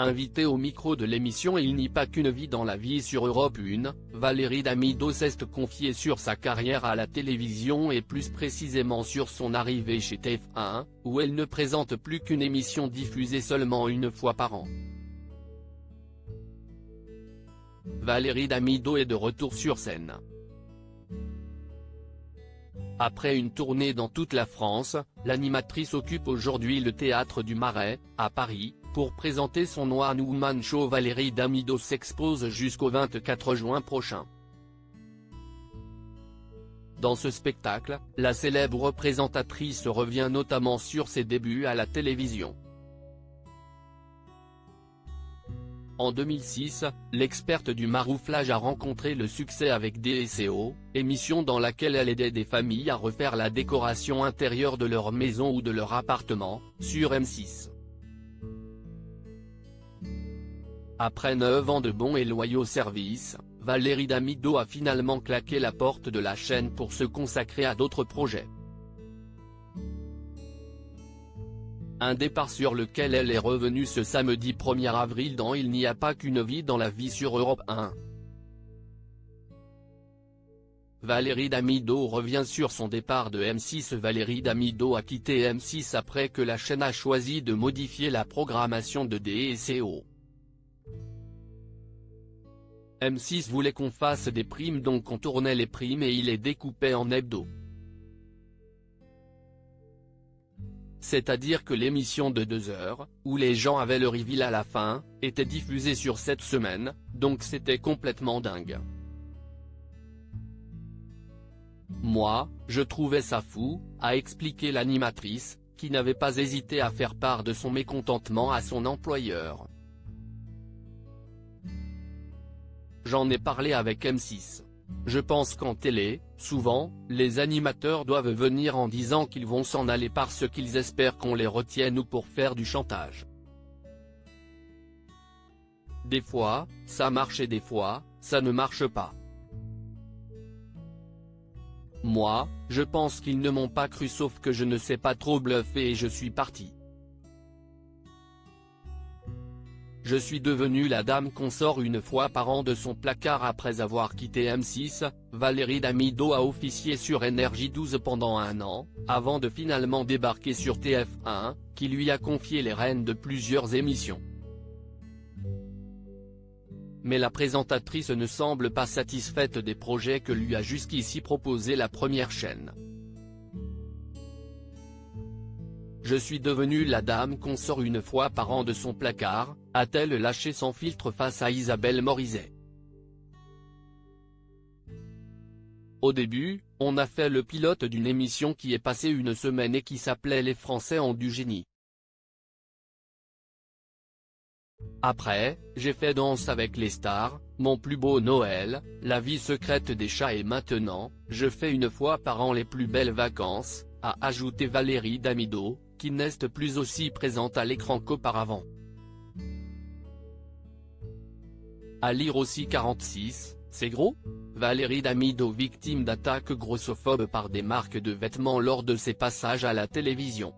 Invitée au micro de l'émission Il n'y a pas qu'une vie dans la vie sur Europe 1, Valérie Damido s'est confiée sur sa carrière à la télévision et plus précisément sur son arrivée chez TF1, où elle ne présente plus qu'une émission diffusée seulement une fois par an. Valérie Damido est de retour sur scène. Après une tournée dans toute la France, l'animatrice occupe aujourd'hui le Théâtre du Marais, à Paris, pour présenter son One Woman Show. Valérie Damido s'expose jusqu'au 24 juin prochain. Dans ce spectacle, la célèbre présentatrice revient notamment sur ses débuts à la télévision. En 2006, l'experte du marouflage a rencontré le succès avec DSO, émission dans laquelle elle aidait des familles à refaire la décoration intérieure de leur maison ou de leur appartement, sur M6. Après 9 ans de bons et loyaux services, Valérie Damido a finalement claqué la porte de la chaîne pour se consacrer à d'autres projets. Un départ sur lequel elle est revenue ce samedi 1er avril dans Il n'y a pas qu'une vie dans la vie sur Europe 1. Valérie Damido revient sur son départ de M6. Valérie Damido a quitté M6 après que la chaîne a choisi de modifier la programmation de DSO. M6 voulait qu'on fasse des primes, donc on tournait les primes et il les découpait en hebdo. C'est-à-dire que l'émission de 2 heures, où les gens avaient le reveal à la fin, était diffusée sur 7 semaines, donc c'était complètement dingue. Moi, je trouvais ça fou, a expliqué l'animatrice, qui n'avait pas hésité à faire part de son mécontentement à son employeur. J'en ai parlé avec M6. Je pense qu'en télé, souvent, les animateurs doivent venir en disant qu'ils vont s'en aller parce qu'ils espèrent qu'on les retienne ou pour faire du chantage. Des fois, ça marche et des fois, ça ne marche pas. Moi, je pense qu'ils ne m'ont pas cru, sauf que je ne sais pas trop bluffer et je suis parti. Je suis devenue la dame qu'on sort une fois par an de son placard après avoir quitté M6, Valérie Damido a officié sur Énergie 12 pendant 1 an, avant de finalement débarquer sur TF1, qui lui a confié les rênes de plusieurs émissions. Mais la présentatrice ne semble pas satisfaite des projets que lui a jusqu'ici proposé la première chaîne. Je suis devenue la dame qu'on sort une fois par an de son placard, a-t-elle lâché sans filtre face à Isabelle Morizet. Au début, on a fait le pilote d'une émission qui est passée 1 semaine et qui s'appelait Les Français ont du génie. Après, j'ai fait Danse avec les stars, Mon plus beau Noël, La vie secrète des chats et maintenant, je fais 1 fois par an Les plus belles vacances, a ajouté Valérie Damido, qui n'est plus aussi présente à l'écran qu'auparavant. À lire aussi 46, c'est gros ? Valérie Damido victime d'attaques grossophobes par des marques de vêtements lors de ses passages à la télévision.